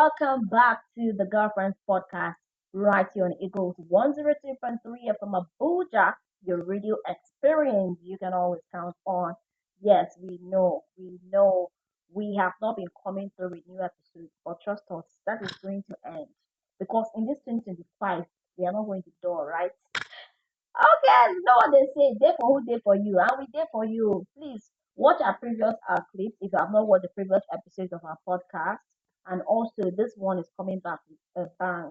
welcome back to the Girlfriends Podcast right here on Eagles 102.3 from Abuja, your radio experience you can always count on. Yes, we know we have not been coming through with new episodes, but trust us, that is going to end. Because in this 2025, we are not going to door, right? Okay, you know what they say, day for who, day for you, and we day for you. Please watch our previous clips if you have not watched the previous episodes of our podcast. And also, this one is coming back with a bang.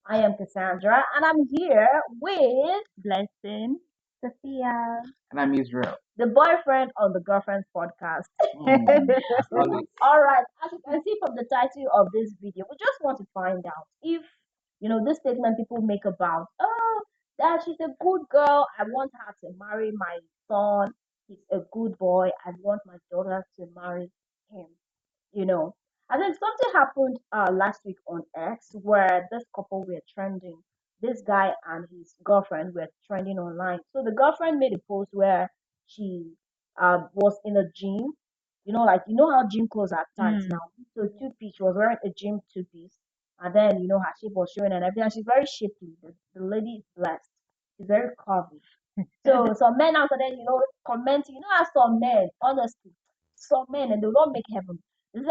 I am Cassandra, and I'm here with Blessing. Sophia, And I'm Israel. the boyfriend on the Girlfriends podcast. As always. All right, as you can see from the title of this video, we just want to find out if, this statement people make about, oh, that she's a good girl. I want her to marry my son. He's a good boy. I want my daughter to marry him you know. And then something happened last week on X where this couple were trending. This guy and his girlfriend were trending online. So the girlfriend made a post where she was in a gym. Like how gym clothes are tight Mm. now. So two-piece, she was wearing a gym two-piece. And then her shape was showing and everything. And she's very shapely. The lady is blessed. She's very curvy. So some men out there, commenting. How some men, honestly, some men and they will not make heaven. They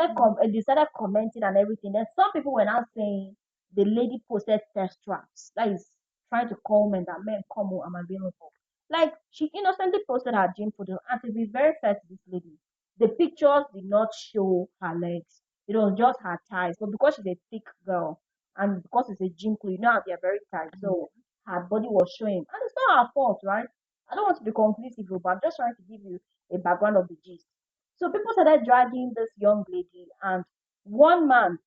started commenting and everything. Then some people were now saying the lady posted test traps. That is trying to call men that men come home, I'm available. Like she innocently posted her gym photo, and to be very fair to this lady, the pictures did not show her legs. It was just her thighs. But because she's a thick girl and because it's a gym clothes, how they're very tight. So her body was showing. And it's not her fault, right? I don't want to be conclusive, but I'm just trying to give you a background of the gist. So people started dragging this young lady, and one man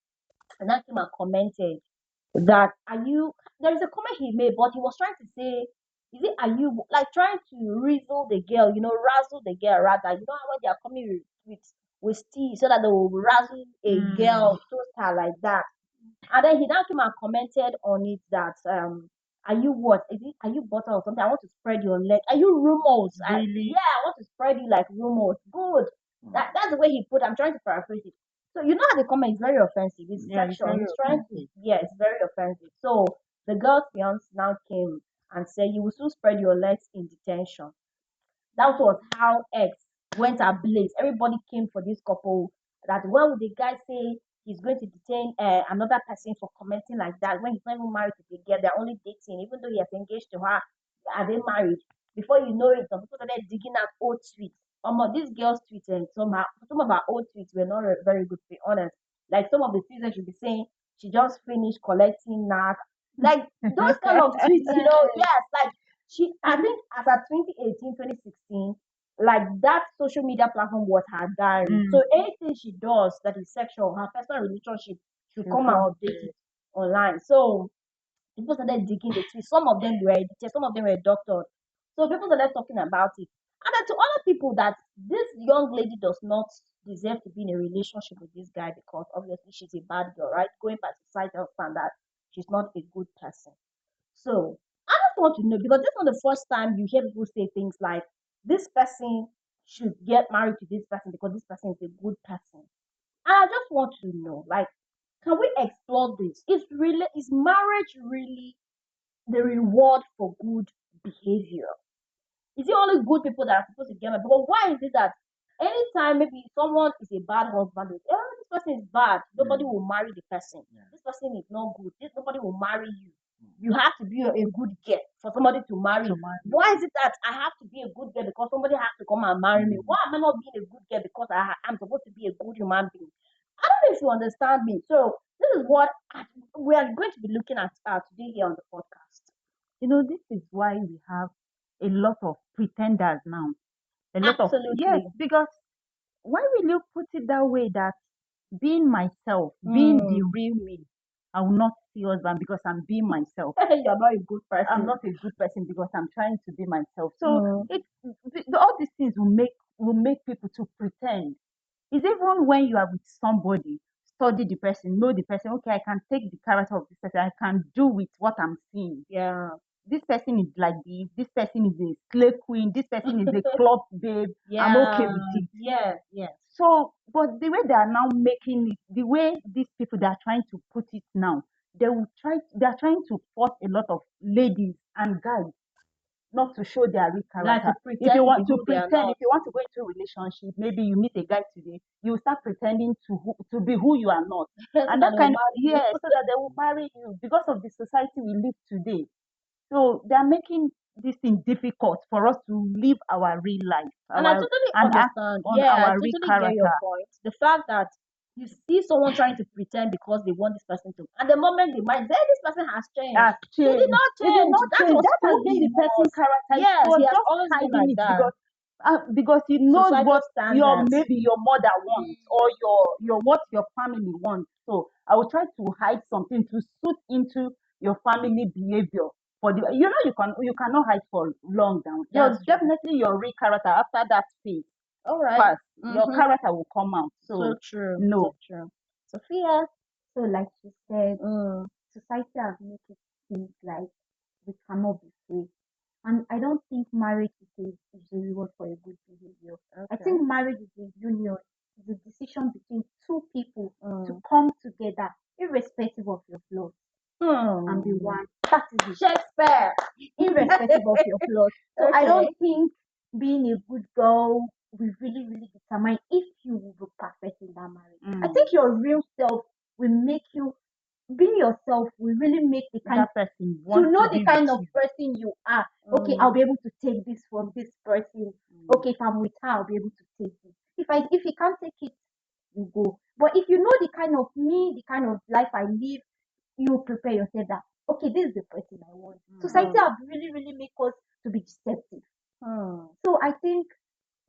and that came and commented that are you there is a comment he made, but he was trying to say, is it are you like trying to rizzle the girl, razzle the girl rather, how when they are coming with tea so that they will razzle a girl, toast her like that. And then he now came and commented on it that are you what? Is it are you butter or something? I want to spread your leg. Are you rumors? Really? Yeah, I want to spread you like rumors. Good. That's the way he put. I'm trying to paraphrase it. So you know how the comment is very offensive. It's Yeah, it's sexual. very He's trying to offensive. yeah, it's very offensive. So the girl's fiance now came and said you will soon spread your legs in detention. That was how X went ablaze. Everybody came for this couple. That when would the guy say he's going to detain another person for commenting like that when he's not even married to the girl? They're only dating, even though he has engaged to her. Are they married? Before you know it, some people started digging out old tweets. This girl's tweets and some of her old tweets were not very good, to be honest. Like some of the tweets that should be saying she just finished collecting knack. Like those kind of tweets, yes, like I think as at 2018, 2016, like that social media platform was her diary. So anything she does that is sexual, her personal relationship should come and update it online. So people started digging the tweets. Some of them were edited, some of them were doctored. So people started talking about it. And then to other people that this young lady does not deserve to be in a relationship with this guy because obviously she's a bad girl, right? Going by societal standard, she's not a good person. So I just want to know because this is not the first time you hear people say things like this person should get married to this person because this person is a good person. And I just want to know, like, can we explore this? Is marriage really the reward for good behavior? Is it only good people that are supposed to get married? Because why is it that anytime maybe someone is a bad husband, this person is bad, nobody will marry the person. Yeah. This person is not good. Nobody will marry you. You have to be a good girl for somebody to marry you. Why is it that I have to be a good girl because somebody has to come and marry me? Why am I not being a good girl because I'm supposed to be a good human being? I don't know if you understand me. So this is what we are going to be looking at today here on the podcast. This is why we have a lot of pretenders now. Yes, Absolutely. because why will you put it that way that being myself, being the real me, I will not see husband because I'm being myself. You're not a good person. I'm not a good person because I'm trying to be myself. So all these things will make people to pretend. It's even when you are with somebody, study the person, know the person. Okay, I can take the character of this person. I can do with what I'm seeing. Yeah. This person is like this. This person is a slay queen. This person is a club babe. Yeah. I'm okay with it. Yes, yes. So, but the way they are now making it, the way these people they are trying to put it now, they are trying to force a lot of ladies and guys not to show their real Like to character. If you pretend to be want to who they are pretend, not. if you want to go into a relationship, maybe you meet a guy today, you start pretending to be who you are not. So And that that they will kind of, marry you. yeah, so that they will marry you because of the society we live today. So they're making this thing difficult for us to live our real life, And I our totally and act understand. on Yeah, I our real totally get your character. point. The fact that you see someone trying to pretend because they want this person to, and the moment they might say this person has changed, Has he did changed. not It did change. not That change. was That has who been he the person's was. character. He Yes, was he has just always been hiding like it that. because he knows Societal what your standards. maybe your mother wants or your what your family wants. So I will try to hide something to suit into your family behavior. For the you cannot hide for long down. That's true. Definitely your real character after that phase All right. pass, your character will come out. So So true. no. So true. Sophia. So, like she said, Mm. society has made it seem like we cannot be free. And I don't think marriage is a reward for a good behavior. I Okay. think marriage is a union, it's a decision between two people to Mm. come together, irrespective of your flaws, and be one. That is it. Shakespeare. Irrespective of your flaws. So I Okay. don't think being a good girl will really determine if you will be perfect in that marriage. I think your real self will make you being yourself will really make the kind That person to wants know to the be kind with of you. person you are. Okay, I'll be able to take this from this person. Okay, if I'm with her, I'll be able to take this. If you can't take it, you go. But if you know the kind of me, the kind of life I live, you prepare yourself that okay, this is the person I want. Society have really make us to be deceptive. So I think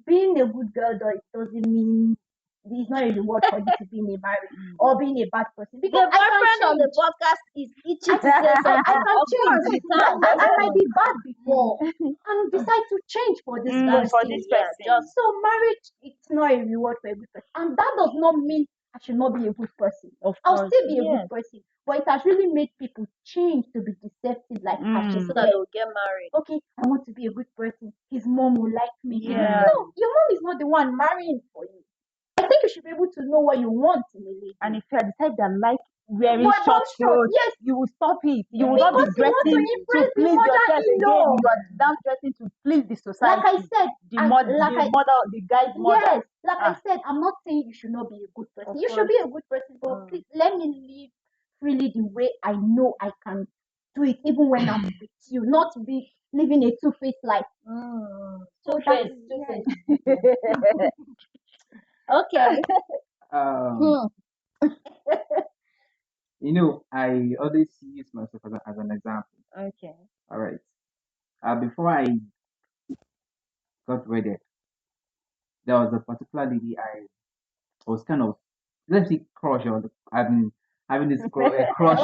being a good girl though, it doesn't mean it's not a reward for you to be in a marriage or being a bad person The because I can boyfriend on the change. podcast is itchy to say I something. can Of course, change. you can. I might be bad before and decide to change for this That's For person. this yeah, person. just So marriage, it's not a reward for a good person, and that does not mean I should not be a good person. of I'll course. still be a Yes. good person, but it has really made people change to be deceptive, like Ashley So said. that they will get married. Okay, I want to be a good person. His mom will like me. Yeah. No, your mom is not the one marrying for you. I think you should be able to know what you want in a lady. And if you are the type that like wearing But short don't show, clothes, yes, you will stop it. You will not be because you want to dressing to impress the please yourself again. mother-in-law. You are now dressing to please the society. Like I said, The guy's mother. yes, like I Ah. said, I'm not saying you should not be a good person. Of You should be a good person, but please let me live freely the way I know I can do it, even when I'm with you, not be living a two-faced life. So that is Two-faced. Okay. Um, I always use myself as an example. Okay. All right. Before I got wedded, there was a particular lady I was kind of, let's say, crush on. I've been having this crush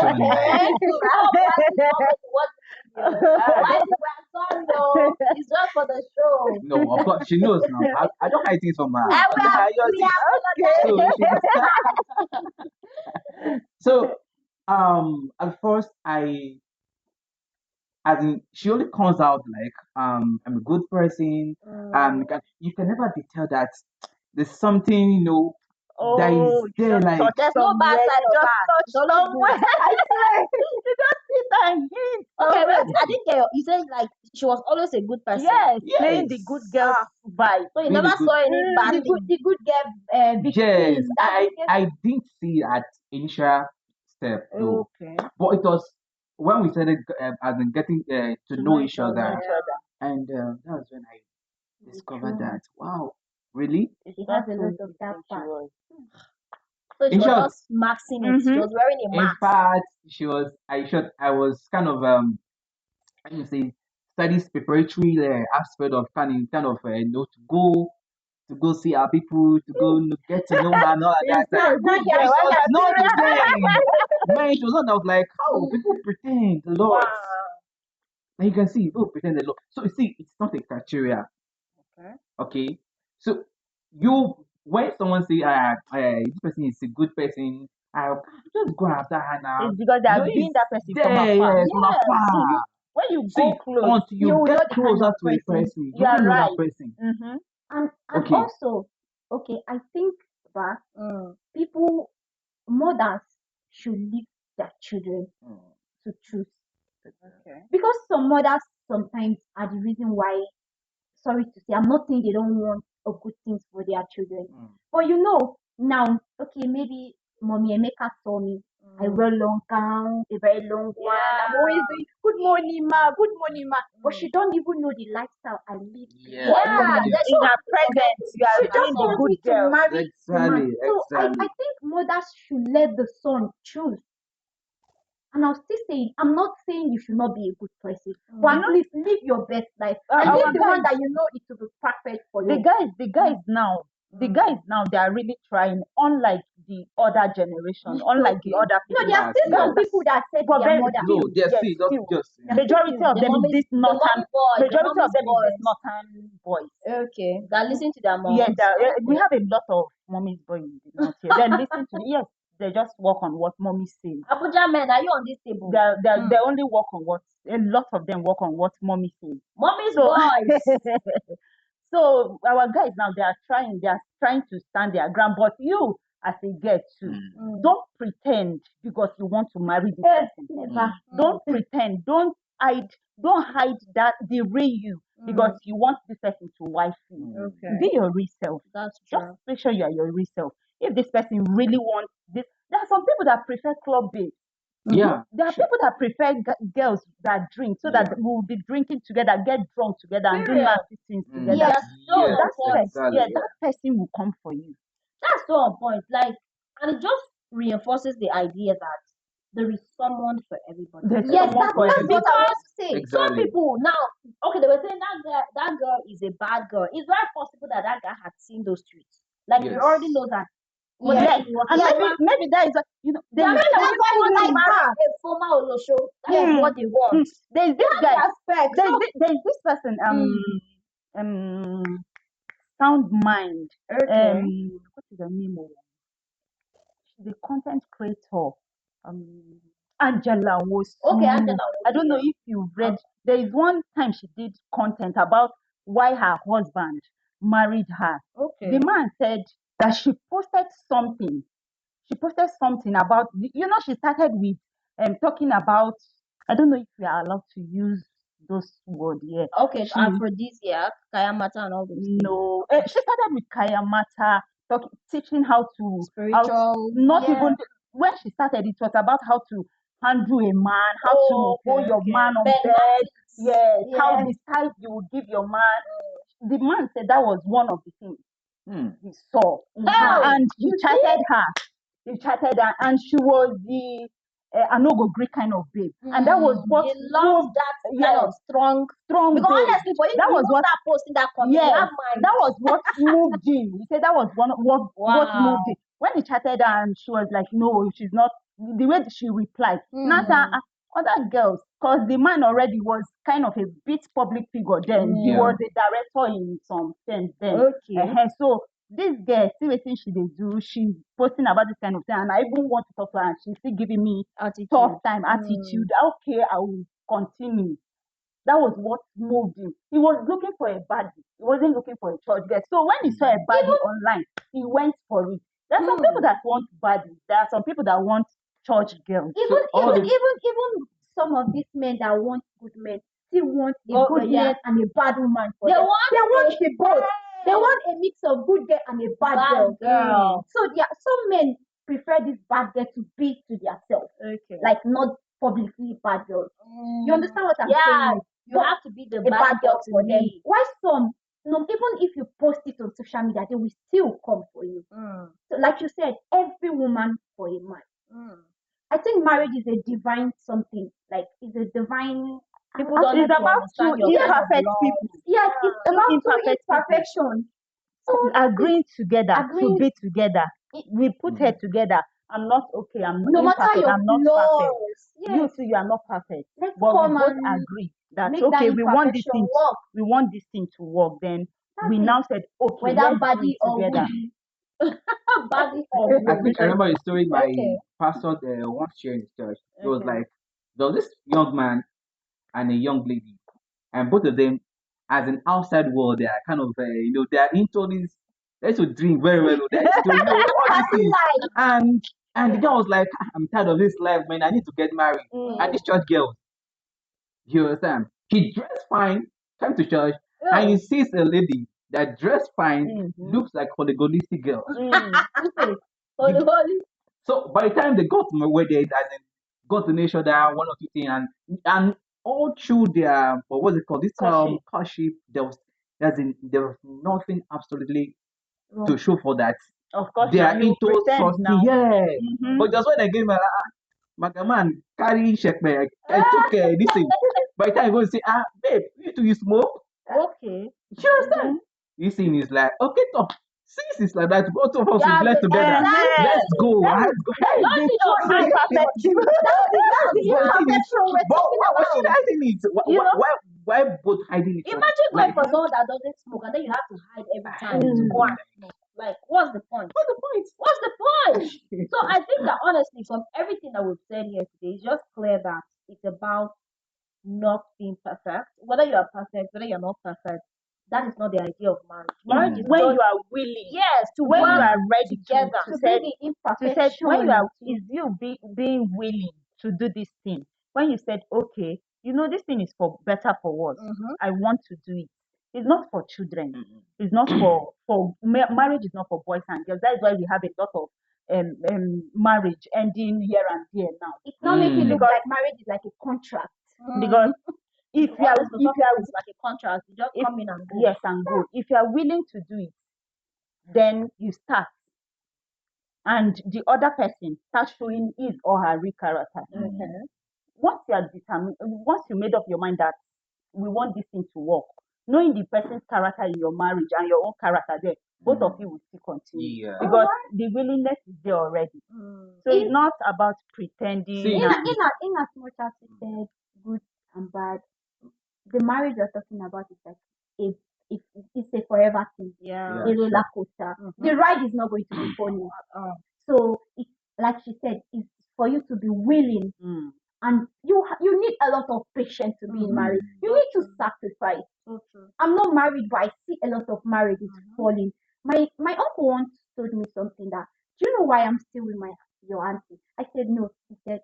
on. Okay. So I hope that is not going to watch the video. Why did we're sorry, no? It's just for the show. No, of course she knows now. I don't hide things from her. And I we just are so at first as in she only comes out like I'm a good person. You can never tell that there's something that is Oh, you there just like touch There's no bad somewhere. side You of just her. touch It's only somewhere. good. I swear. You just sit and hit. Okay, wait. I didn't get you said like she was always a good person. Yes, playing the yes, good girl vibe. So you being never a good saw any bad the thing. good girl victim. yes. That I didn't see at initial step though, Okay. but it was when we started as in getting to know each Know other, each other. and that was when I discovered true. that wow, really. She That's has a who lot you of that think she part. was. So she In was short, just maxing it. She was wearing a in mask. fact, I was kind of how do you say studies preparatory aspect of to go see our people, to go get to know her and all of that. Now It you're was not serious. the same. Man, it was not. I was like, oh, people pretend a lot. Wow. And you can see people pretend a lot. So you see, it's not a criteria. Okay. Okay. So when someone say, this person is a good person, I just go after her now. It's because they You have know, been it's that person from there, afar. yes, from afar. When you go See, close, until You you will get know the kind closer of to a person person, you you are don't know right. that person. and Okay. also okay, I think that Mm. people, mothers should leave their children to choose, Okay. because some mothers sometimes are the reason why, sorry to say, I'm not saying they don't want a good things for their children. But now, okay, maybe mommy Emeka saw me. I wear long gown, a very long one. I'm always doing good morning, ma, good morning, ma. But she don't even know the lifestyle I live before I come Yeah, into there's In some her people forget presence, to you she are say that doing just the one. wants good me to girl. marry the man. Exactly, So I exactly. think mothers should let the son choose. And I'll still say, I'm not saying you should not be a good person, but You at know, least live your best life. And our live the one guys, that you know it will be perfect for the you. guys now, they are really trying, unlike the other generation, unlike the Okay. other No, people. there are Yes, still yes. some people that said But their very mother. No, few, they're yes, still few. just There are still Majority few. of The them is mommy's, this the northern. mommy boys, the Majority of mommy's them is this boys. northern boys. Okay, that listen to their Yes, moms. we Okay. have a lot of mommies boys in the north here. Then listen to yes, they just work on what mommy says. Abuja men, are you on this table? They only work on what a lot of them work on what mommy says. Mommy's So boys. so our guys now they are trying to stand their ground. But you as a girl too, don't pretend because you want to marry this person. Never. Don't pretend. Don't hide that the real you because you want this person to wife you. Okay, Be your real self. that's Just true. make sure you are your real self. If this person really wants this, there are some people that prefer club babes. Yeah. There are people that prefer girls that drink so that Yeah. we'll be drinking together, get drunk together, and do Period. nasty things together. Yes. That's so So on Yes, that point. exactly. Yeah. that person will come for you. That's so on point. Like, and it just reinforces the idea that there is someone for everybody. There's Yes, someone for that's what I everybody. want to say. Some Exactly. people now, okay, they were saying that girl is a bad girl. It's very possible that that guy had seen those tweets. Like we Yes. already know that. Yes, He was and a maybe that is There are there is men that That's will why even you want to like marry her. a former Olosho. That is Yes. what they want. there's this That's guy. their spec. So There's this person um sound mind Okay. what is her name? She's a content creator. Angela was. Okay, Angela. I don't know if you've read. There is one time she did content about why her husband married her. Okay. The man said that she posted something. She posted something about she started with talking about. I don't know if we are allowed to use those words here. Okay, She aphrodisiac, kayamata, and all those things. no. She started with Kaya Mata, teaching how to Spiritual. not Yeah. even when she started. It was about how to handle a man, how to hold your man on Ben bed. Matis. Yes, how Yes. the size you would give your man. The man said that was one of the things he saw in her, Hey, and he chatted her. He chatted her, and she was the Anogo Greek kind of babe, and that was what he loves moved. that kind Yes, of strong. strong Because babe. honestly, for you, That you was won't what. start posting that comment. You Yes, have mind. that was what moved him. He said that was what Wow. moved him. When he chatted her and she was like, no, she's not. The way she replied, Nasa, other girls, because the man already was kind of a bit public figure then. He Yeah. was a director in some sense then. Okay. So this girl, see what she dey do, she's posting about this kind of thing, and I even want to talk to her, and she's still giving me Attitude. tough time attitude. Okay, I will continue. That was what moved him. He was looking for a baddie. He wasn't looking for a church girl. So when he saw a baddie online, he went for it. There are some people that want baddies. There are some people that want church girls. Even some of these men that want good men still want a good yeah. man and a bad woman for They them. want They want a the both. They want a mix of good girl and a bad girl. girl. So there are some men prefer this bad girl to be to themselves, Okay. like not publicly bad girls. You understand what I'm Yeah, saying? you have to be the A bad girl to for them. me. Why some? No, even if you post it on social media, they will still come for you. So, like you said, every woman for a man. I think marriage is a divine something. Like it's a divine. People don't need It's to about two understand your kind of imperfect love. people. Yes, it's about two imperfect people. imperfections. So Agreeing together to agreeing- be together. We put head together. I'm not okay. I'm no matter imperfect. your I'm not perfect. flaws, You yes, too, you are not perfect. let's But we come both and agree that make okay, that we want this imperfection thing. work. We want this thing to work. Then we That's it. now said, okay, Whether let's do body it or together. body or I think I remember a story my Okay. pastor once shared in his church. It was like there was this young man and a young lady, and both of them, as an outside world, they are kind of they are into this They used to drink very well. They used to all these things. And the girl was like, I'm tired of this life, man. I need to get married. And this church girl, you understand? She dressed fine, came to church, and he sees a lady that dressed fine, looks like holistic girl. So by the time they got to my wedding, as in got to know each other, one or two things, and all through their what's it called? This courtship, there was nothing absolutely to show for that. Of course, They now are you into pretend trusting, now. yeah. But just when I gave my man carry check me, I took this thing. By the time I go and say, babe, you two you smoke? Okay. You understand? This thing is like, okay, top. Since it's like that, both of us will blend together. Let's go. Let's go. Hey, That's the true perfect. but why should I hiding it? Why both hiding it? Imagine going for someone that doesn't smoke and then you have to hide every time to go and smoke. Like, what's the point? What's the point? What's the point? So I think that honestly, from everything that we've said here today, it's just clear that it's about not being perfect. Whether you are perfect, whether you're not perfect, that is not the idea of marriage. Marriage is when just, you are willing, yes, to when you work are ready together. to To say, bring the to say when you are imperfection. is you being willing to do this thing. When you said, okay, you know this thing is for better for worse. I want to do it. It's not for children. It's not for marriage is not for boys and girls. That is why we have a lot of marriage ending here and there now. It's not making it look like marriage is like a contract. Because if you are it's like a contract, you just come in and go. yes and go. If you are willing to do it, then you start, and the other person starts showing his or her real character. Once you are determined, once you made up your mind that we want this thing to work, knowing the person's character in your marriage and your own character there, both of you will still continue. Yeah. Because the willingness is there already. So it's not about pretending. See, In as much as you said good and bad, the marriage you're talking about is like it's a forever thing. Yeah. A roller coaster. The ride is not going to be funny. So it's like she said, it's for you to be willing, and you need a lot of patience to be in marriage. You need to sacrifice. So true. I'm not married, but I see a lot of marriages falling. My uncle once told me something that, do you know why I'm still with your auntie? I said no. He said,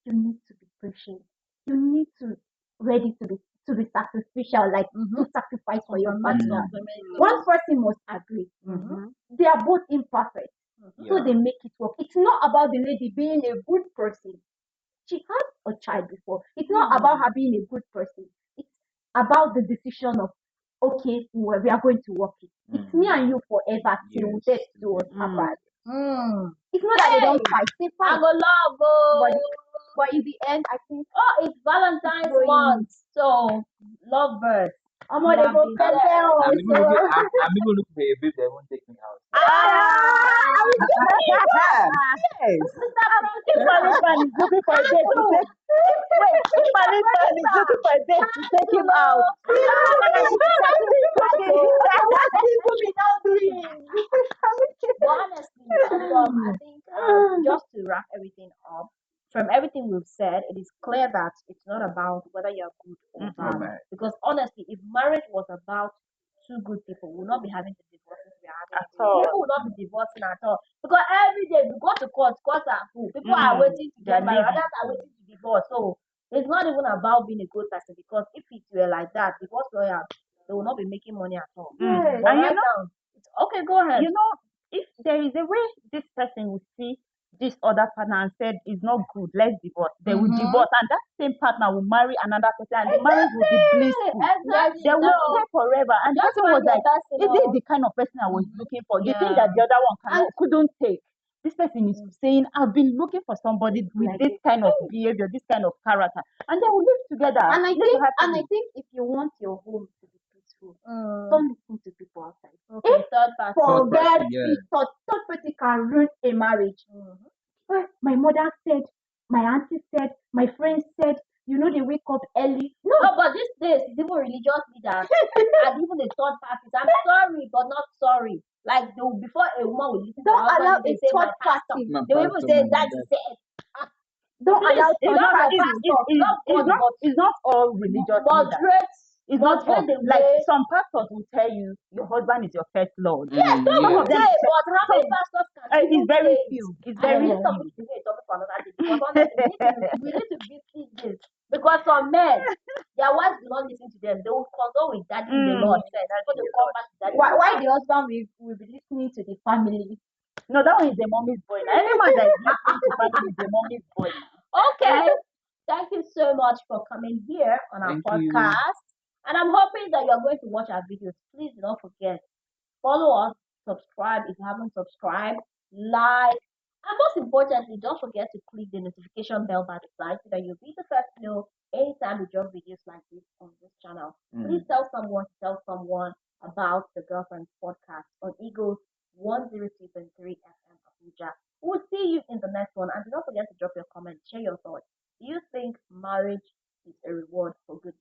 you need to be patient. You need to ready to be sacrificial, like to sacrifice for your partner. One person must agree. They are both imperfect, so they make it work. It's not about the lady being a good person. She had a child before. It's not about her being a good person. It's about the decision of, okay, we are going to work it. It's me and you forever till death do us apart. It's not that they don't fight. They I fight. go love, But in the end, I think it's Valentine's month, so love birds. I'm gonna go pepper I'm even looking, also. I'm even looking for a babe that won't take me out. Yes. If is looking for a date to take, wait, if Malipan is looking for a date to take him out, But honestly, I think just to wrap everything up, from everything we've said, it is clear that it's not about whether you're good or bad. Right. Because honestly, if marriage was about two good people, we'll not be having the divorces we are having. At all. People will not be divorcing at all. Because every day we go to courts are full. People are waiting to get married, others are waiting to divorce. So it's not even about being a good person, because if it were like that, divorce lawyers, they will not be making money at all. But And right now, it's okay, go ahead. you know, if there is a way this person will see this other partner and said it's not good, let's divorce, they will divorce, and that same partner will marry another person, and the marriage will be blissful. Exactly. They will stay forever. And the Just person was find your like, person, is this the kind of person I was looking for? The thing Yeah. that the other one couldn't take. This person is saying, I've been looking for somebody with this kind of behavior, this kind of character, and they will live together. And I think if you want your home to be peaceful, don't listen to people outside. Okay, third party. Forget yeah. it. Third party can ruin a marriage. My mother said, my auntie said, my friend said, they wake up early. No, but these days it's even religious leaders and even the third parties. I'm sorry, but not sorry. Like before a woman will listen to don't her allow husband, they a say my third pastor. party. They will even say that is said. Don't allow third party. It's not all religious leaders. Moderate It's But not all. here the Like way, some pastors will tell you your husband is your first lord. yes, some Some will of them say, will but how many some pastors can it's even very say it? few. It's And very this topic few. is a topic for another day. Because honestly, we need to visit this. Because some men, their wives do not listen to them. They will consult with daddy in the Lord first. That's Before in they the come Lord. back to daddy in Why, the why house. the husband will be listening to the family? No, that one is the mommy's boy. Now, any man that is listening to family is the mommy's boy now. Okay. Thank you so much for coming here on our Thank you. podcast. And I'm hoping that you're going to watch our videos. Please do not forget, follow us, subscribe if you haven't subscribed, like, and most importantly, don't forget to click the notification bell by the side so that you'll be the first to know anytime we drop videos like this on this channel. Please tell someone about the Girlfriends Podcast on Eagles 102.3 FM Abuja. We'll see you in the next one. And do not forget to drop your comments, share your thoughts. Do you think marriage is a reward for good